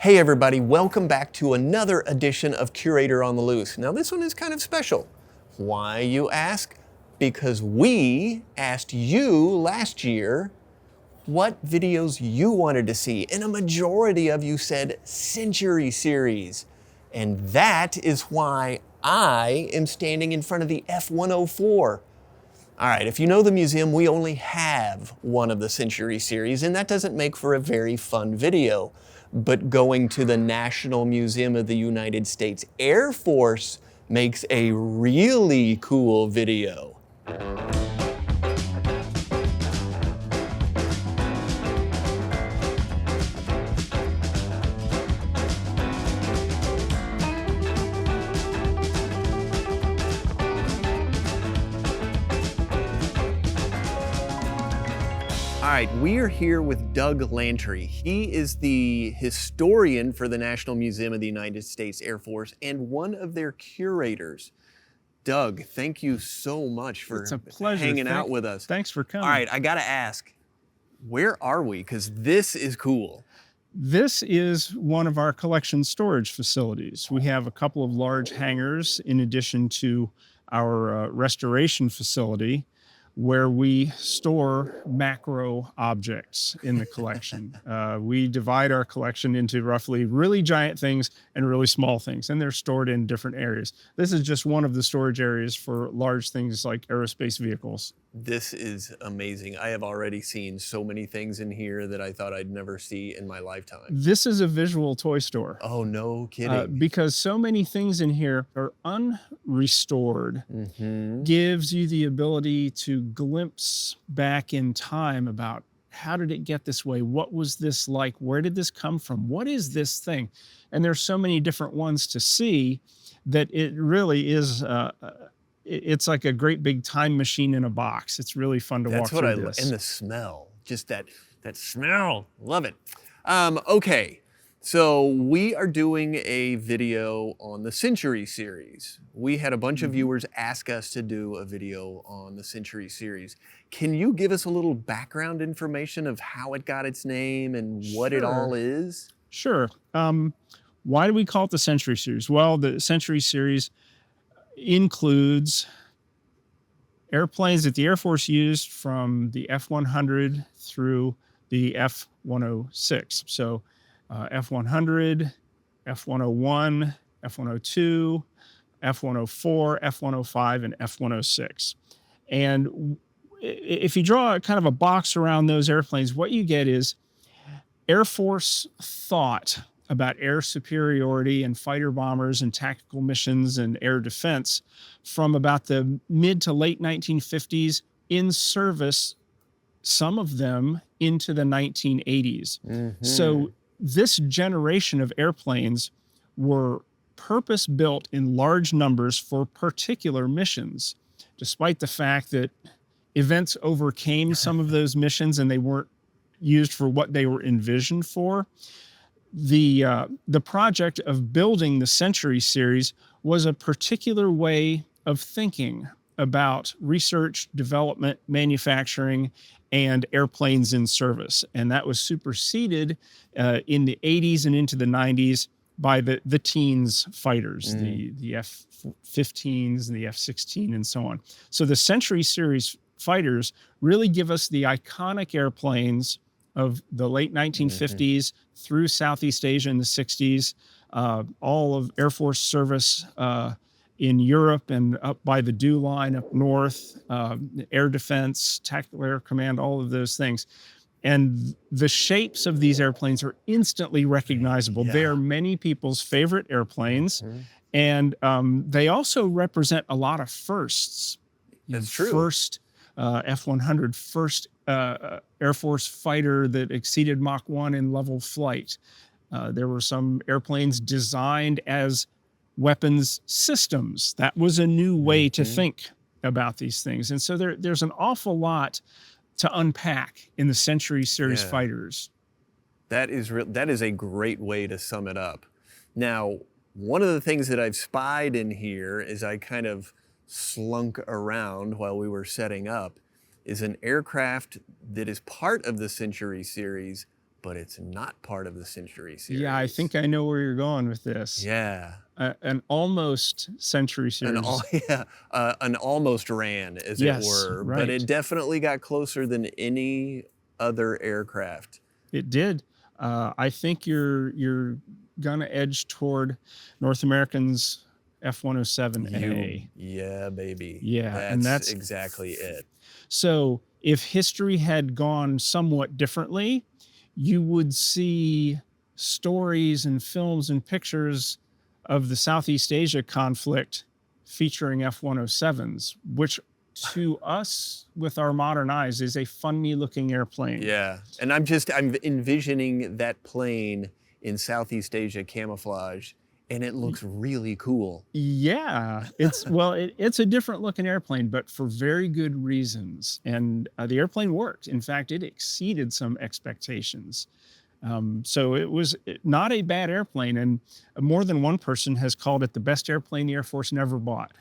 Hey everybody, welcome back to another edition of Curator on the Loose. Now this one is kind of special. Why, you ask? Because we asked you last year what videos you wanted to see, and a majority of you said Century Series. And that is why I am standing in front of the F-104. All right, if you know the museum, we only have one of the Century Series, and that doesn't make for a very fun video. But going to the National Museum of the United States Air Force makes a really cool video. All right, we are here with Doug Lantry. He is the historian for the National Museum of the United States Air Force and one of their curators. Doug, thank you so much for It's a pleasure. hanging out with us. Thanks for coming. All right, I gotta ask, where are we? Because this is cool. This is one of our collection storage facilities. We have a couple of large hangars in addition to our restoration facility, where we store macro objects in the collection. We divide our collection into roughly really giant things and really small things, and they're stored in different areas. This is just one of the storage areas for large things like aerospace vehicles. This is amazing. I have already seen so many things in here that I thought I'd never see in my lifetime. This is a visual toy store. Oh, no kidding. Because so many things in here are unrestored, gives you the ability to glimpse back in time about how did it get this way? What was this like? Where did this come from? What is this thing? And there's so many different ones to see that it really is, it's like a great big time machine in a box. It's really fun to walk through this. That's what and the smell, just that smell, love it. Okay, so we are doing a video on the Century Series. We had a bunch of viewers ask us to do a video on the Century Series. Can you give us a little background information of how it got its name and what it all is? Sure. Why do we call it the Century Series? Well, the Century Series includes airplanes that the Air Force used from the F-100 through the F-106. So F-100, F-101, F-102, F-104, F-105, and F-106. And if you draw kind of a box around those airplanes, what you get is Air Force thought about air superiority and fighter bombers and tactical missions and air defense from about the mid to late 1950s in service, some of them into the 1980s. So this generation of airplanes were purpose-built in large numbers for particular missions, despite the fact that events overcame some of those missions and they weren't used for what they were envisioned for. The project of building the Century Series was a particular way of thinking about research, development, manufacturing, and airplanes in service. And that was superseded in the 80s and into the 90s by the teens fighters, the F-15s and the F-16 and so on. So the Century Series fighters really give us the iconic airplanes of the late 1950s through Southeast Asia in the 60s, all of Air Force service in Europe and up by the DEW line up north, air defense, tactical air command, all of those things. And the shapes of these airplanes are instantly recognizable. They are many people's favorite airplanes. And they also represent a lot of firsts. That's true. First F-100, first Air Force fighter that exceeded Mach 1 in level flight. There were some airplanes designed as weapons systems. That was a new way to think about these things. And so there's an awful lot to unpack in the Century Series fighters. That is a great way to sum it up. Now, one of the things that I've spied in here as I kind of slunk around while we were setting up is an aircraft that is part of the Century Series, but it's not part of the Century series. Yeah, I think I know where you're going with this. Yeah. An almost Century An, series. an almost ran, as it Yes, were, but right. it definitely got closer than any other aircraft. It did. I think you're gonna edge toward North American's F-107A. Yeah, baby. Yeah, and that's exactly it. so if history had gone somewhat differently, you would see stories and films and pictures of the Southeast Asia conflict featuring F-107s, which to us with our modern eyes is a funny looking airplane. Yeah, and I'm envisioning that plane in Southeast Asia camouflage, and it looks really cool. Yeah, it's it's a different looking airplane, but for very good reasons. And the airplane worked. In fact, it exceeded some expectations. So it was not a bad airplane, and more than one person has called it the best airplane the Air Force never bought.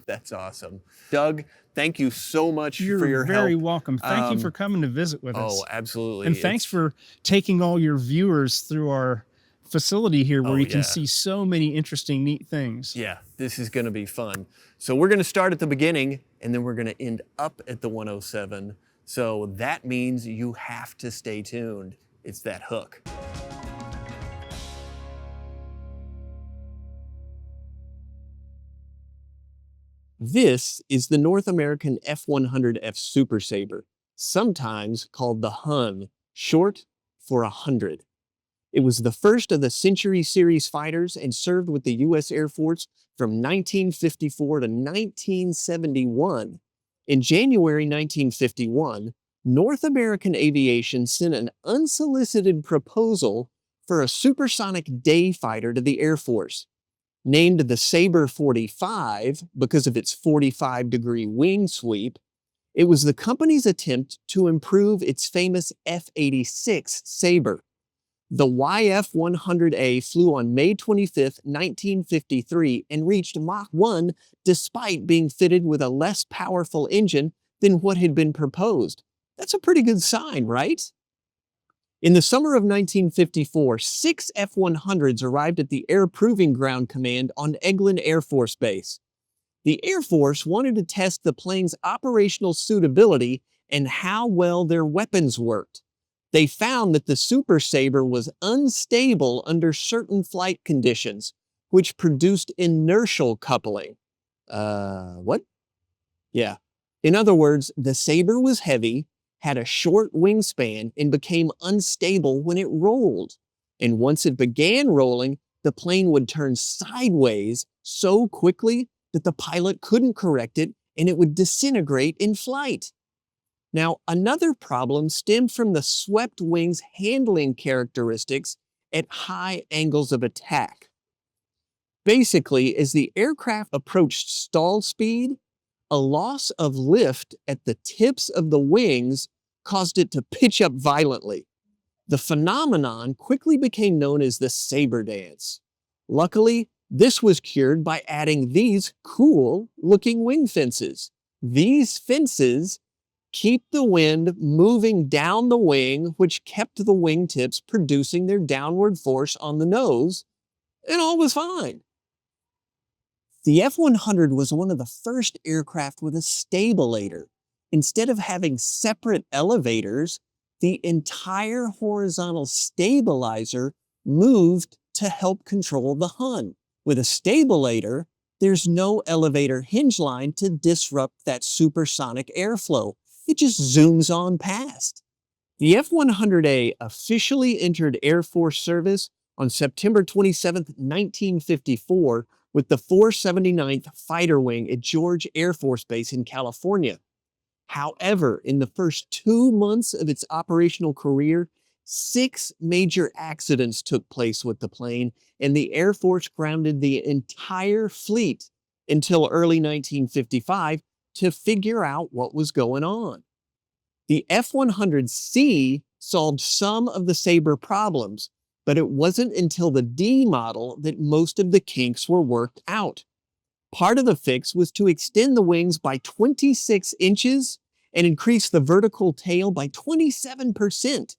That's awesome. Doug, thank you so much for your help. You're very welcome. Thank you for coming to visit with us. Oh, absolutely. And thanks for taking all your viewers through our facility here where you can see so many interesting, neat things. Yeah, this is going to be fun. So we're going to start at the beginning, and then we're going to end up at the 107. So that means you have to stay tuned. It's that hook. This is the North American F-100F Super Sabre, sometimes called the Hun, short for 100. It was the first of the Century Series fighters and served with the U.S. Air Force from 1954 to 1971. In January 1951, North American Aviation sent an unsolicited proposal for a supersonic day fighter to the Air Force. Named the Sabre 45 because of its 45-degree wing sweep, it was the company's attempt to improve its famous F-86 Sabre. The YF-100A flew on May 25, 1953 and reached Mach 1 despite being fitted with a less powerful engine than what had been proposed. That's a pretty good sign, right? In the summer of 1954, 6 F-100s arrived at the Air Proving Ground Command on Eglin Air Force Base. The Air Force wanted to test the plane's operational suitability and how well their weapons worked. They found that the Super Sabre was unstable under certain flight conditions, which produced inertial coupling. What? Yeah. In other words, the Sabre was heavy, had a short wingspan, and became unstable when it rolled. And once it began rolling, the plane would turn sideways so quickly that the pilot couldn't correct it, and it would disintegrate in flight. Now, another problem stemmed from the swept wings handling characteristics at high angles of attack. Basically, as the aircraft approached stall speed, a loss of lift at the tips of the wings caused it to pitch up violently. The phenomenon quickly became known as the Sabre dance. Luckily, this was cured by adding these cool-looking wing fences. These fences keep the wind moving down the wing, which kept the wingtips producing their downward force on the nose, and all was fine. The F-100 was one of the first aircraft with a stabilator. Instead of having separate elevators, the entire horizontal stabilizer moved to help control the Hun. With a stabilator, there's no elevator hinge line to disrupt that supersonic airflow. It just zooms on past. The F-100A officially entered Air Force service on September 27, 1954, with the 479th Fighter Wing at George Air Force Base in California. However, in the first 2 months of its operational career, 6 major accidents took place with the plane, and the Air Force grounded the entire fleet until early 1955 to figure out what was going on. The F-100C solved some of the Sabre problems, but it wasn't until the D model that most of the kinks were worked out. Part of the fix was to extend the wings by 26 inches and increase the vertical tail by 27%,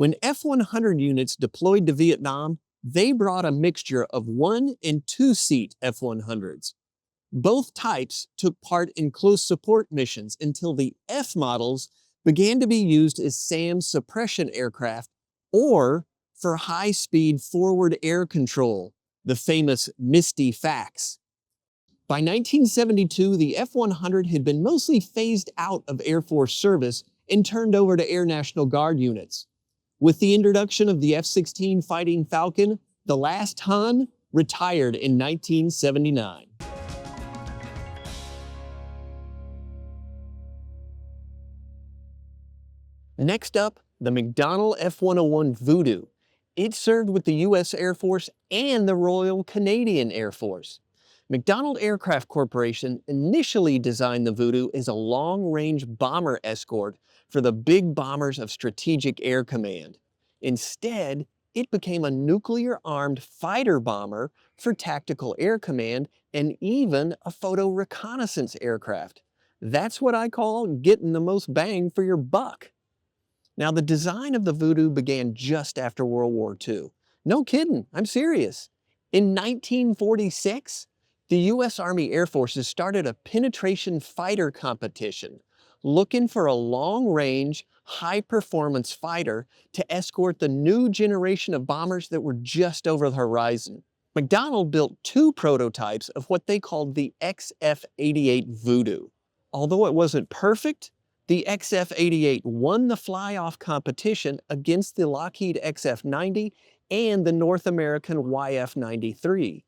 When F-100 units deployed to Vietnam, they brought a mixture of 1- and 2-seat F-100s. Both types took part in close support missions until the F models began to be used as SAM suppression aircraft or for high-speed forward air control, the famous Misty FACS. By 1972, the F-100 had been mostly phased out of Air Force service and turned over to Air National Guard units. With the introduction of the F-16 Fighting Falcon, the last Hun retired in 1979. Next up, the McDonnell F-101 Voodoo. It served with the U.S. Air Force and the Royal Canadian Air Force. McDonnell Aircraft Corporation initially designed the Voodoo as a long-range bomber escort for the big bombers of Strategic Air Command. Instead, it became a nuclear-armed fighter bomber for Tactical Air Command and even a photo reconnaissance aircraft. That's what I call getting the most bang for your buck. Now, the design of the Voodoo began just after World War II. No kidding, I'm serious. In 1946, the U.S. Army Air Forces started a penetration fighter competition, looking for a long-range, high-performance fighter to escort the new generation of bombers that were just over the horizon. McDonnell built 2 prototypes of what they called the XF-88 Voodoo. Although it wasn't perfect, the XF-88 won the fly-off competition against the Lockheed XF-90 and the North American YF-93.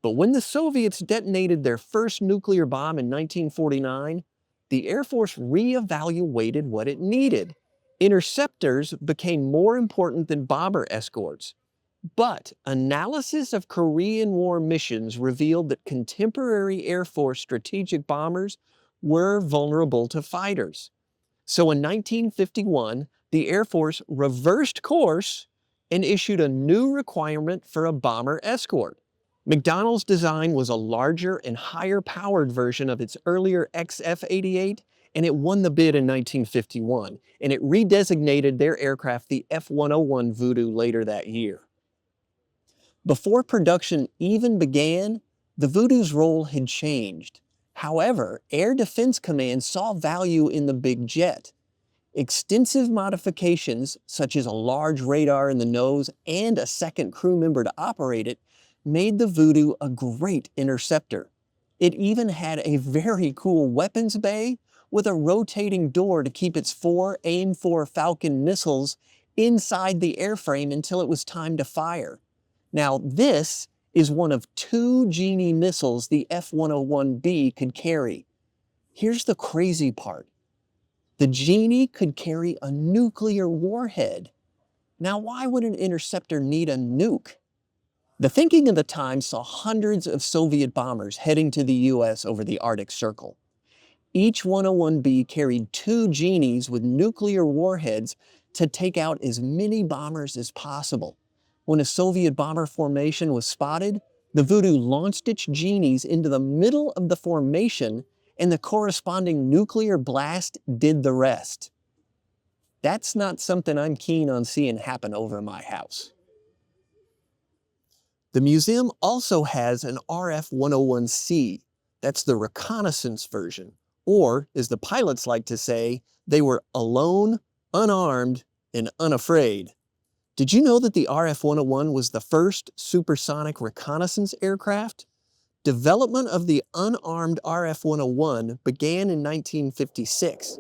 But when the Soviets detonated their first nuclear bomb in 1949, the Air Force reevaluated what it needed. Interceptors became more important than bomber escorts. But analysis of Korean War missions revealed that contemporary Air Force strategic bombers were vulnerable to fighters. So in 1951, the Air Force reversed course and issued a new requirement for a bomber escort. McDonnell's design was a larger and higher-powered version of its earlier XF-88, and it won the bid in 1951, and it redesignated their aircraft the F-101 Voodoo later that year. Before production even began, the Voodoo's role had changed. However, Air Defense Command saw value in the big jet. Extensive modifications, such as a large radar in the nose and a second crew member to operate it, made the Voodoo a great interceptor. It even had a very cool weapons bay with a rotating door to keep its 4 AIM-4 Falcon missiles inside the airframe until it was time to fire. Now, this is one of 2 Genie missiles the F-101B could carry. Here's the crazy part. The Genie could carry a nuclear warhead. Now, why would an interceptor need a nuke? The thinking of the time saw hundreds of Soviet bombers heading to the U.S. over the Arctic Circle. Each 101B carried 2 Genies with nuclear warheads to take out as many bombers as possible. When a Soviet bomber formation was spotted, the Voodoo launched its Genies into the middle of the formation, and the corresponding nuclear blast did the rest. That's not something I'm keen on seeing happen over my house. The museum also has an RF-101C. That's the reconnaissance version. Or, as the pilots like to say, they were alone, unarmed, and unafraid. Did you know that the RF-101 was the first supersonic reconnaissance aircraft? Development of the unarmed RF-101 began in 1956,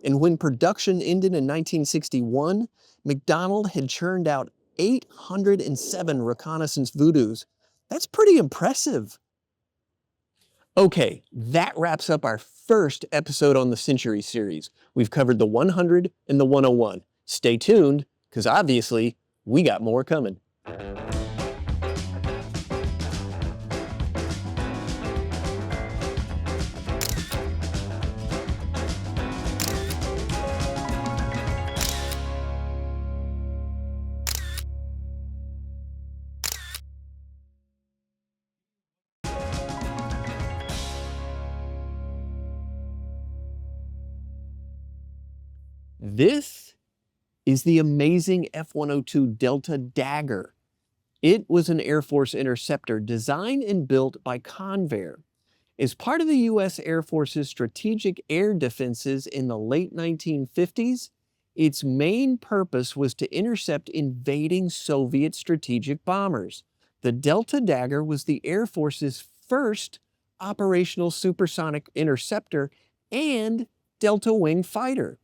and when production ended in 1961, McDonnell had churned out 807 reconnaissance Voodoos. That's pretty impressive. Okay, that wraps up our first episode on the Century series. We've covered the 100 and the 101. Stay tuned, because obviously, we got more coming. This is the amazing F-102 Delta Dagger. It was an Air Force interceptor designed and built by Convair. As part of the U.S. Air Force's strategic air defenses in the late 1950s, its main purpose was to intercept invading Soviet strategic bombers. The Delta Dagger was the Air Force's first operational supersonic interceptor and Delta Wing fighter.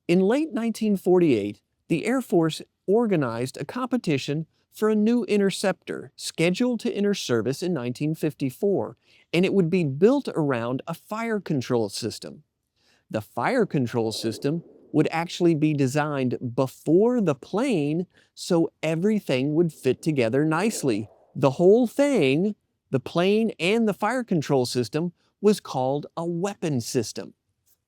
In late 1948, the Air Force organized a competition for a new interceptor scheduled to enter service in 1954, and it would be built around a fire control system. The fire control system would actually be designed before the plane so everything would fit together nicely. The whole thing, the plane and the fire control system, was called a weapon system.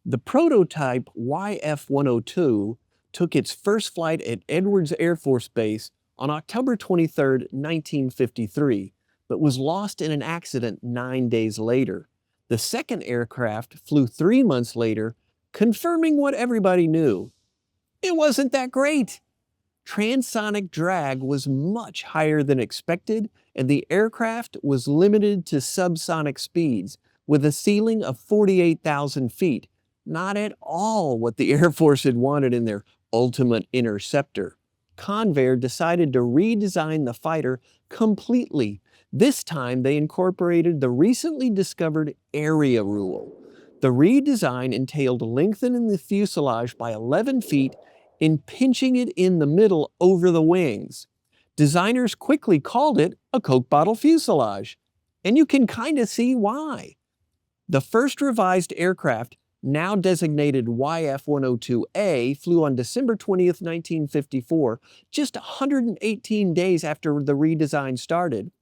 The prototype YF-102 took its first flight at Edwards Air Force Base on October 23, 1953, but was lost in an accident 9 days later. The second aircraft flew 3 months later, confirming what everybody knew. It wasn't that great. Transonic drag was much higher than expected, and the aircraft was limited to subsonic speeds, with a ceiling of 48,000 feet. Not at all what the Air Force had wanted in their ultimate interceptor. Convair decided to redesign the fighter completely. This time they incorporated the recently discovered area rule. The redesign entailed lengthening the fuselage by 11 feet and pinching it in the middle over the wings. Designers quickly called it a Coke bottle fuselage, and you can kind of see why. The first revised aircraft, now designated YF-102A, flew on December 20th, 1954, just 118 days after the redesign started.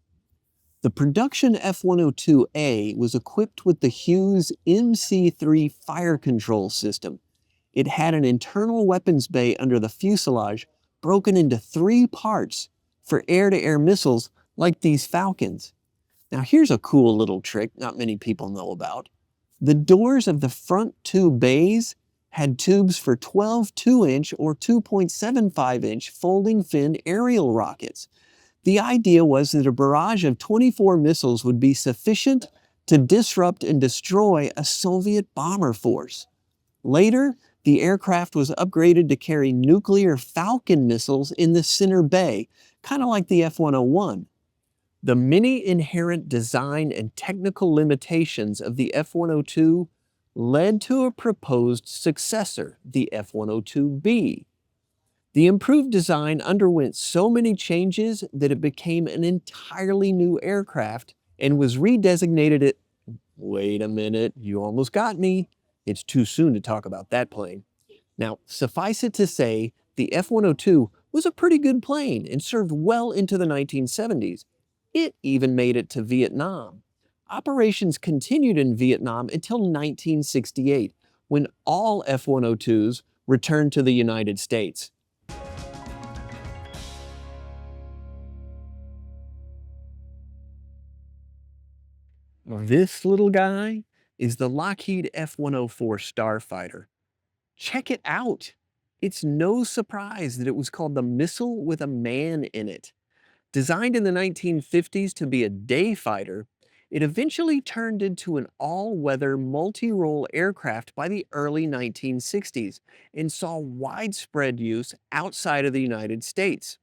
The production F-102A was equipped with the Hughes MC-3 fire control system. It had an internal weapons bay under the fuselage broken into 3 parts for air-to-air missiles like these Falcons. Now here's a cool little trick not many people know about. The doors of the front 2 bays had tubes for 12 2-inch or 2.75-inch folding fin aerial rockets. The idea was that a barrage of 24 missiles would be sufficient to disrupt and destroy a Soviet bomber force. Later, the aircraft was upgraded to carry nuclear Falcon missiles in the center bay, kind of like the F-101. The many inherent design and technical limitations of the F-102 led to a proposed successor, the F-102B. The improved design underwent so many changes that it became an entirely new aircraft and was redesignated at, wait a minute, you almost got me. It's too soon to talk about that plane. Now, suffice it to say, the F-102 was a pretty good plane and served well into the 1970s. It even made it to Vietnam. Operations continued in Vietnam until 1968, when all F-102s returned to the United States. This little guy is the Lockheed F-104 Starfighter. Check it out. It's no surprise that it was called the missile with a man in it. Designed in the 1950s to be a day fighter, it eventually turned into an all-weather multi-role aircraft by the early 1960s and saw widespread use outside of the United States.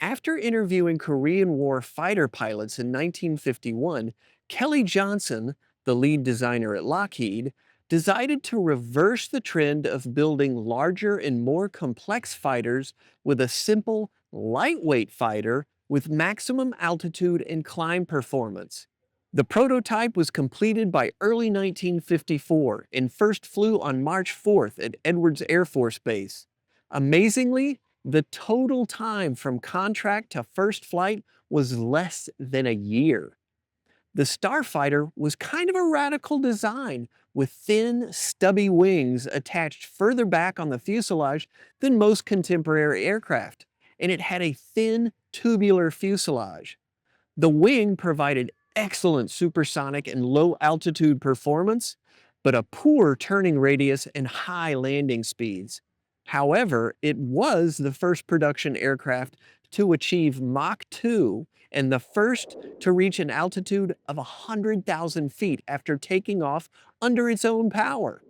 After interviewing Korean War fighter pilots in 1951, Kelly Johnson, the lead designer at Lockheed, decided to reverse the trend of building larger and more complex fighters with a simple, lightweight fighter with maximum altitude and climb performance. The prototype was completed by early 1954 and first flew on March 4th at Edwards Air Force Base. Amazingly, the total time from contract to first flight was less than a year. The Starfighter was kind of a radical design, with thin, stubby wings attached further back on the fuselage than most contemporary aircraft, and it had a thin, tubular fuselage. The wing provided excellent supersonic and low-altitude performance, but a poor turning radius and high landing speeds. However, it was the first production aircraft to achieve Mach 2 and the first to reach an altitude of 100,000 feet after taking off under its own power.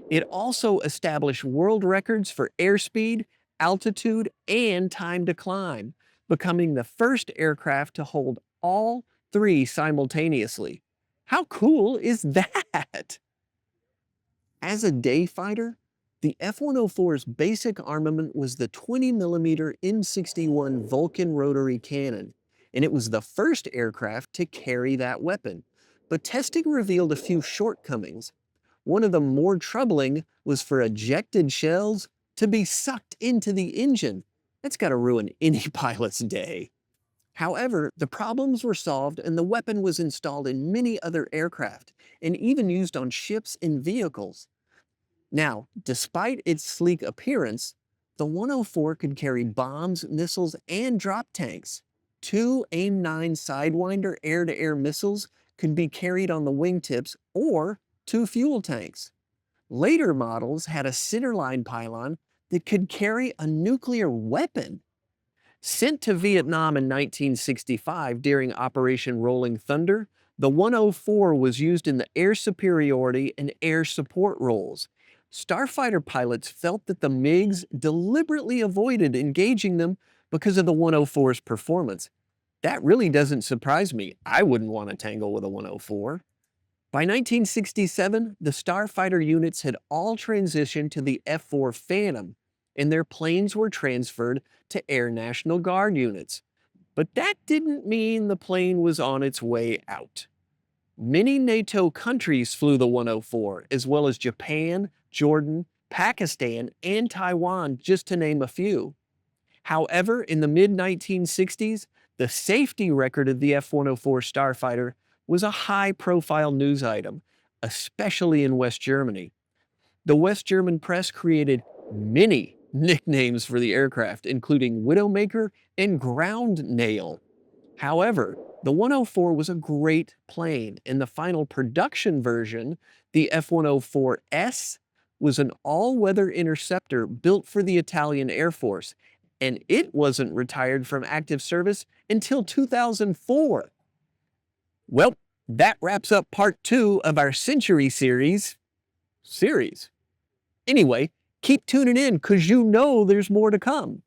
It also established world records for airspeed, altitude, and time to climb, becoming the first aircraft to hold all three simultaneously. How cool is that? As a day fighter, the F-104's basic armament was the 20mm M61 Vulcan rotary cannon, and it was the first aircraft to carry that weapon. But testing revealed a few shortcomings. One of the more troubling was for ejected shells to be sucked into the engine. That's got to ruin any pilot's day. However, the problems were solved and the weapon was installed in many other aircraft and even used on ships and vehicles. Now, despite its sleek appearance, the 104 could carry bombs, missiles, and drop tanks. Two AIM-9 Sidewinder air-to-air missiles could be carried on the wingtips or two fuel tanks. Later models had a centerline pylon that could carry a nuclear weapon. Sent to Vietnam in 1965 during Operation Rolling Thunder, the 104 was used in the air superiority and air support roles. Starfighter pilots felt that the MiGs deliberately avoided engaging them because of the 104's performance. That really doesn't surprise me. I wouldn't want to tangle with a 104. By 1967, the Starfighter units had all transitioned to the F-4 Phantom, and their planes were transferred to Air National Guard units. But that didn't mean the plane was on its way out. Many NATO countries flew the 104, as well as Japan, Jordan, Pakistan, and Taiwan, just to name a few. However, in the mid-1960s, the safety record of the F-104 Starfighter was a high-profile news item, especially in West Germany. The West German press created many nicknames for the aircraft, including Widowmaker and Ground Nail. However, the 104 was a great plane, and the final production version, the F-104S, was an all-weather interceptor built for the Italian Air Force, and it wasn't retired from active service until 2004. Well, that wraps up part 2 of our Century series. Anyway, keep tuning in because you know there's more to come.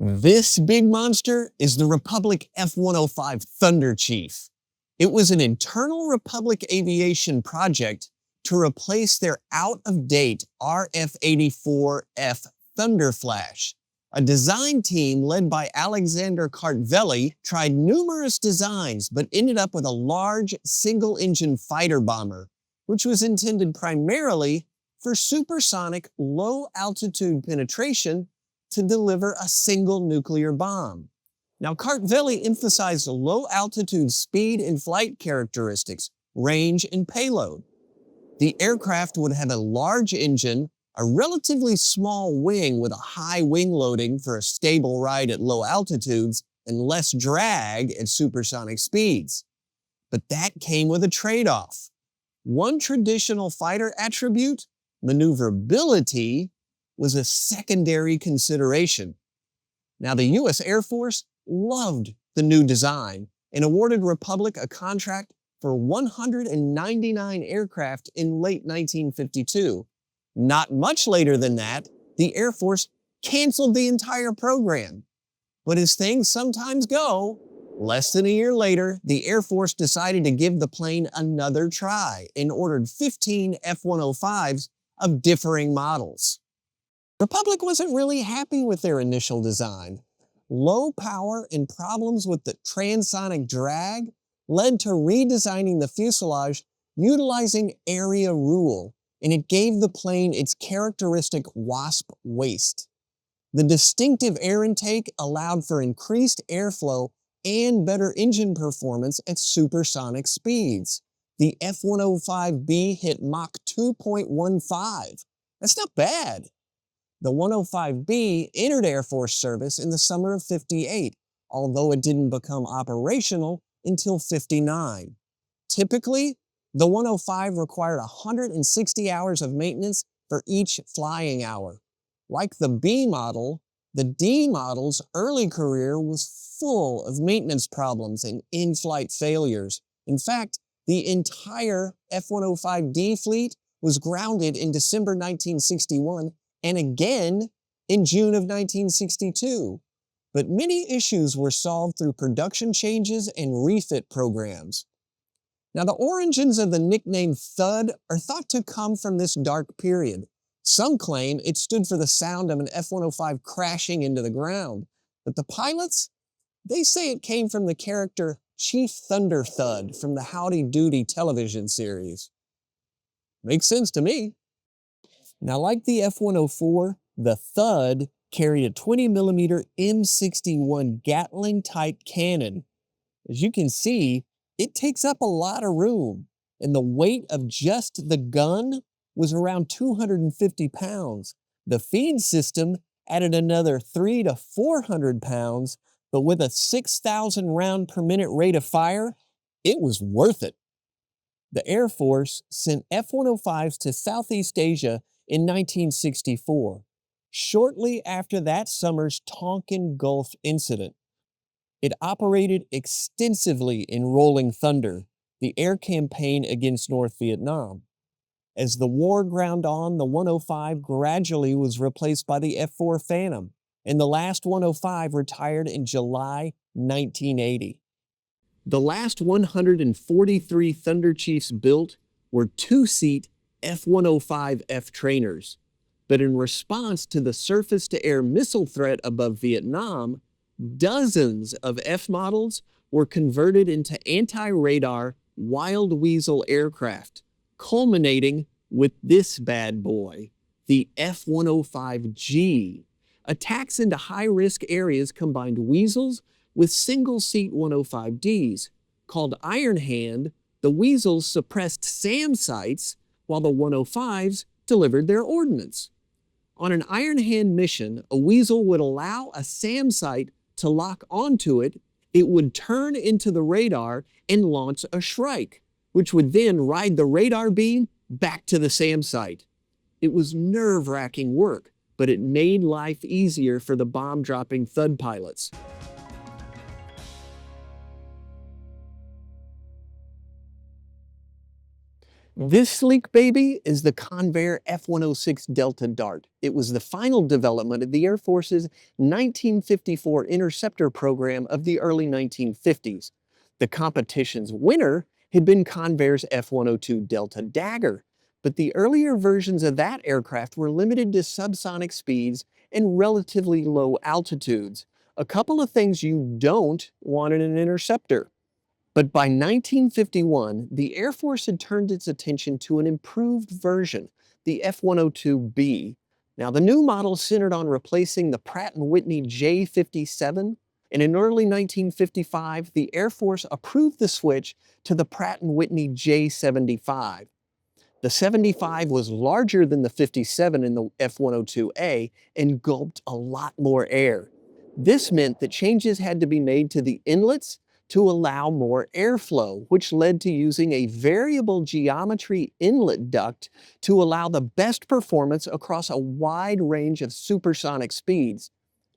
This big monster is the Republic F-105 Thunderchief. It was an internal Republic aviation project to replace their out-of-date RF-84F Thunderflash. A design team led by Alexander Kartveli tried numerous designs but ended up with a large single-engine fighter bomber, which was intended primarily for supersonic low-altitude penetration to deliver a single nuclear bomb. Now, Kartveli emphasized low-altitude speed and flight characteristics, range, and payload. The aircraft would have a large engine, a relatively small wing with a high wing loading for a stable ride at low altitudes, and less drag at supersonic speeds. But that came with a trade-off. One traditional fighter attribute, maneuverability, was a secondary consideration. Now, the U.S. Air Force loved the new design and awarded Republic a contract for 199 aircraft in late 1952. Not much later than that, the Air Force canceled the entire program. But as things sometimes go, less than a year later, the Air Force decided to give the plane another try and ordered 15 F-105s of differing models. Republic wasn't really happy with their initial design. Low power and problems with the transonic drag led to redesigning the fuselage utilizing area rule, and it gave the plane its characteristic wasp waist. The distinctive air intake allowed for increased airflow and better engine performance at supersonic speeds. The F-105B hit Mach 2.15. That's not bad. The 105B entered Air Force service in the summer of '58, although it didn't become operational until '59. Typically, the 105 required 160 hours of maintenance for each flying hour. Like the B model, the D model's early career was full of maintenance problems and in-flight failures. In fact, the entire F-105D fleet was grounded in December 1961 and again in June of 1962. But many issues were solved through production changes and refit programs. Now, the origins of the nickname Thud are thought to come from this dark period. Some claim it stood for the sound of an F-105 crashing into the ground, but the pilots, they say it came from the character Chief Thunder Thud from the Howdy Doody television series. Makes sense to me. Now, like the F-104, the Thud carried a 20mm M61 Gatling-type cannon. As you can see, it takes up a lot of room, and the weight of just the gun was around 250 pounds. The feed system added another 300 to 400 pounds, but with a 6,000 round per minute rate of fire, it was worth it. The Air Force sent F-105s to Southeast Asia in 1964, shortly after that summer's Tonkin Gulf incident. It operated extensively in Rolling Thunder, the air campaign against North Vietnam. As the war ground on, the 105 gradually was replaced by the F-4 Phantom, and the last 105 retired in July 1980. The last 143 Thunderchiefs built were two-seat F-105F trainers, but in response to the surface-to-air missile threat above Vietnam, dozens of F models were converted into anti-radar Wild Weasel aircraft, culminating with this bad boy, the F-105G. Attacks into high-risk areas combined Weasels with single-seat 105Ds. Called Iron Hand, the Weasels suppressed SAM sites while the 105s delivered their ordnance. On an Iron Hand mission, a Weasel would allow a SAM site to lock onto it. It would turn into the radar and launch a Shrike, which would then ride the radar beam back to the SAM site. It was nerve-wracking work, but it made life easier for the bomb-dropping Thud pilots. This sleek baby is the Convair F-106 Delta Dart. It was the final development of the Air Force's 1954 interceptor program of the early 1950s. The competition's winner had been Convair's F-102 Delta Dagger, but the earlier versions of that aircraft were limited to subsonic speeds and relatively low altitudes. A couple of things you don't want in an interceptor. But by 1951, the Air Force had turned its attention to an improved version, the F-102B. Now, the new model centered on replacing the Pratt & Whitney J57, and in early 1955, the Air Force approved the switch to the Pratt & Whitney J75. The 75 was larger than the 57 in the F-102A and gulped a lot more air. This meant that changes had to be made to the inlets to allow more airflow, which led to using a variable geometry inlet duct to allow the best performance across a wide range of supersonic speeds.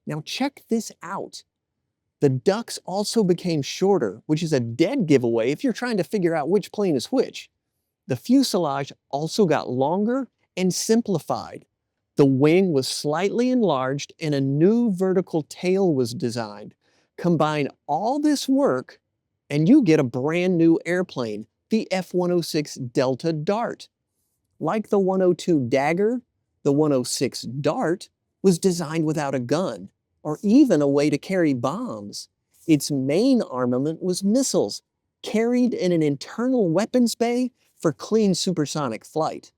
Now check this out. The ducts also became shorter, which is a dead giveaway if you're trying to figure out which plane is which. The fuselage also got longer and simplified. The wing was slightly enlarged and a new vertical tail was designed. Combine all this work and you get a brand new airplane, the F-106 Delta Dart. Like the 102 Dagger, the 106 Dart was designed without a gun or even a way to carry bombs. Its main armament was missiles, carried in an internal weapons bay for clean supersonic flight.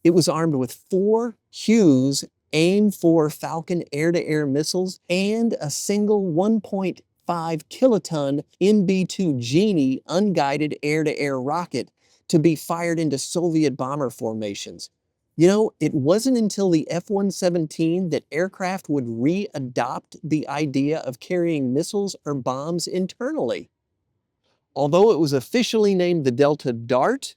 It was armed with 4 Hughes AIM-4 Falcon air-to-air missiles and a single 1.5 kiloton MB-2 Genie unguided air-to-air rocket to be fired into Soviet bomber formations. You know, it wasn't until the F-117 that aircraft would re-adopt the idea of carrying missiles or bombs internally. Although it was officially named the Delta Dart,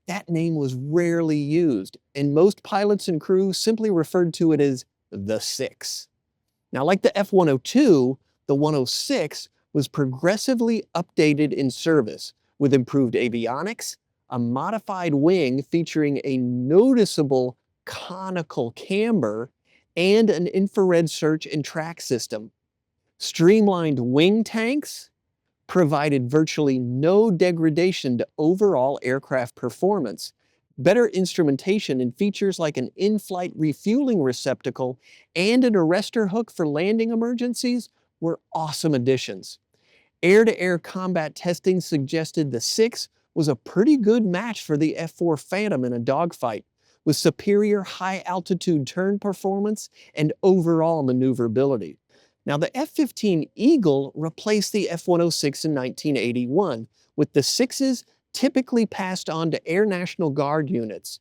that name was rarely used, and most pilots and crew simply referred to it as the 6. Now, like the F-102, the 106 was progressively updated in service with improved avionics, a modified wing featuring a noticeable conical camber, and an infrared search and track system. Streamlined wing tanks provided virtually no degradation to overall aircraft performance. Better instrumentation and features like an in-flight refueling receptacle and an arrestor hook for landing emergencies were awesome additions. Air-to-air combat testing suggested the 6 was a pretty good match for the F-4 Phantom in a dogfight, with superior high-altitude turn performance and overall maneuverability. Now, the F-15 Eagle replaced the F-106 in 1981, with the 6s typically passed on to Air National Guard units.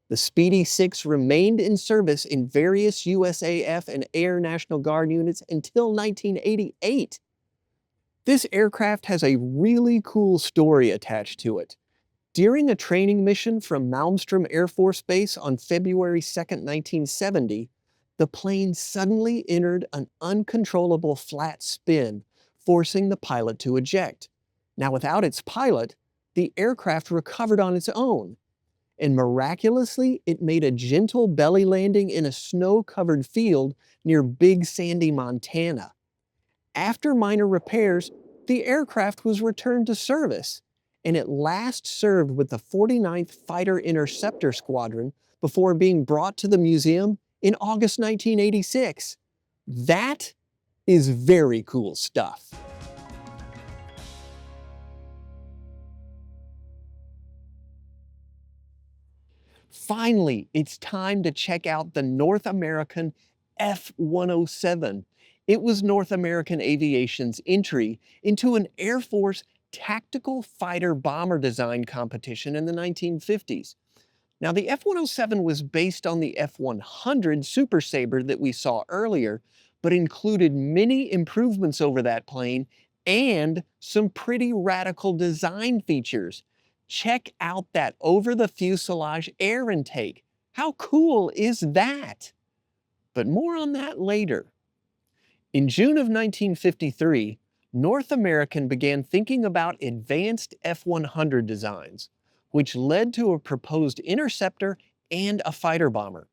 The Speedy 6 remained in service in various USAF and Air National Guard units until 1988. This aircraft has a really cool story attached to it. During a training mission from Malmstrom Air Force Base on February 2, 1970, the plane suddenly entered an uncontrollable flat spin, forcing the pilot to eject. Now, without its pilot, the aircraft recovered on its own, and miraculously, it made a gentle belly landing in a snow-covered field near Big Sandy, Montana. After minor repairs, the aircraft was returned to service, and it last served with the 49th Fighter Interceptor Squadron before being brought to the museum in August 1986. That is very cool stuff. Finally, it's time to check out the North American F-107. It was North American Aviation's entry into an Air Force tactical fighter bomber design competition in the 1950s. Now, the F-107 was based on the F-100 Super Sabre that we saw earlier, but included many improvements over that plane and some pretty radical design features. Check out that over-the-fuselage air intake. How cool is that? But more on that later. In June of 1953, North American began thinking about advanced F-100 designs, which led to a proposed interceptor and a fighter bomber.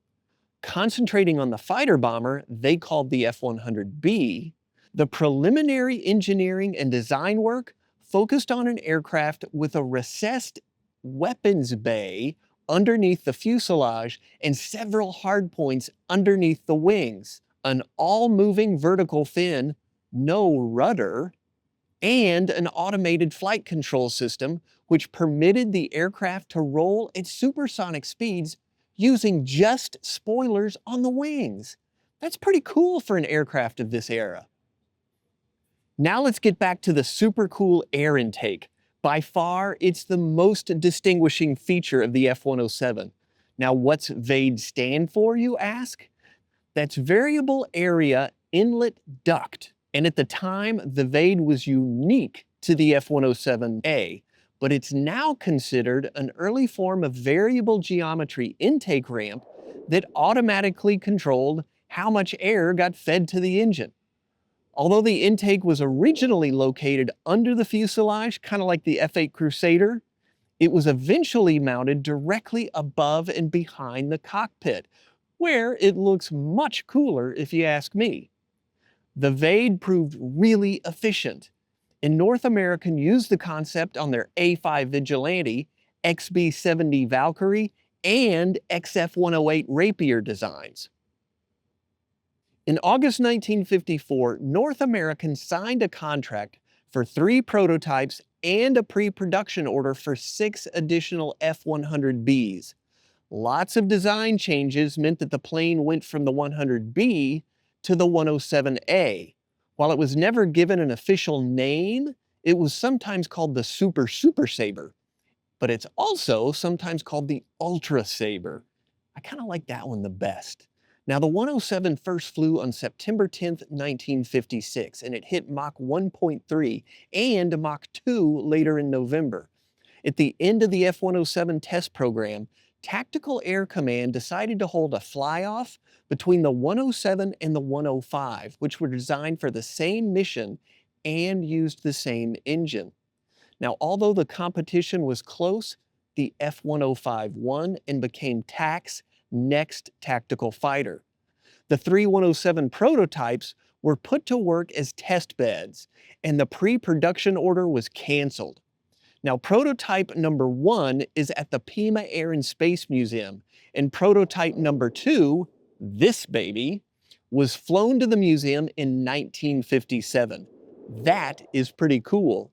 Concentrating on the fighter bomber, they called the F-100B, the preliminary engineering and design work focused on an aircraft with a recessed weapons bay underneath the fuselage and several hardpoints underneath the wings, an all-moving vertical fin, no rudder, and an automated flight control system which permitted the aircraft to roll at supersonic speeds using just spoilers on the wings. That's pretty cool for an aircraft of this era. Now let's get back to the super cool air intake. By far, it's the most distinguishing feature of the F-107. Now, what's VAID stand for, you ask? That's Variable Area Inlet Duct. And at the time, the VAID was unique to the F-107A, but it's now considered an early form of variable geometry intake ramp that automatically controlled how much air got fed to the engine. Although the intake was originally located under the fuselage, kind of like the F-8 Crusader, it was eventually mounted directly above and behind the cockpit, where it looks much cooler if you ask me. The VAID proved really efficient, and North American used the concept on their A-5 Vigilante, XB-70 Valkyrie, and XF-108 Rapier designs. In August 1954, North American signed a contract for 3 prototypes and a pre-production order for 6 additional F-100Bs. Lots of design changes meant that the plane went from the 100B to the 107A, While it was never given an official name, it was sometimes called the Super Sabre, but it's also sometimes called the Ultra Sabre. I kind of like that one the best. Now, the 107 first flew on September 10th, 1956, and it hit Mach 1.3 and Mach 2 later in November. At the end of the F-107 test program, Tactical Air Command decided to hold a fly-off between the 107 and the 105, which were designed for the same mission and used the same engine. Now, although the competition was close, the F-105 won and became TAC's next tactical fighter. The three 107 prototypes were put to work as test beds, and the pre-production order was canceled. Now, prototype number 1 is at the Pima Air and Space Museum, and prototype number 2, this baby, was flown to the museum in 1957. That is pretty cool.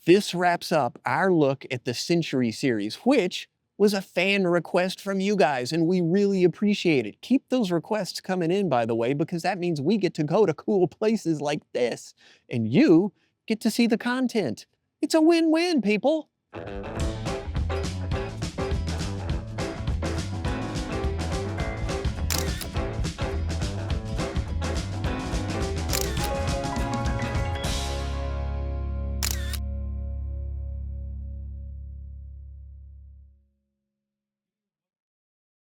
This wraps up our look at the Century series, which was a fan request from you guys, and we really appreciate it. Keep those requests coming in, by the way, because that means we get to go to cool places like this, and you get to see the content. It's a win-win, people.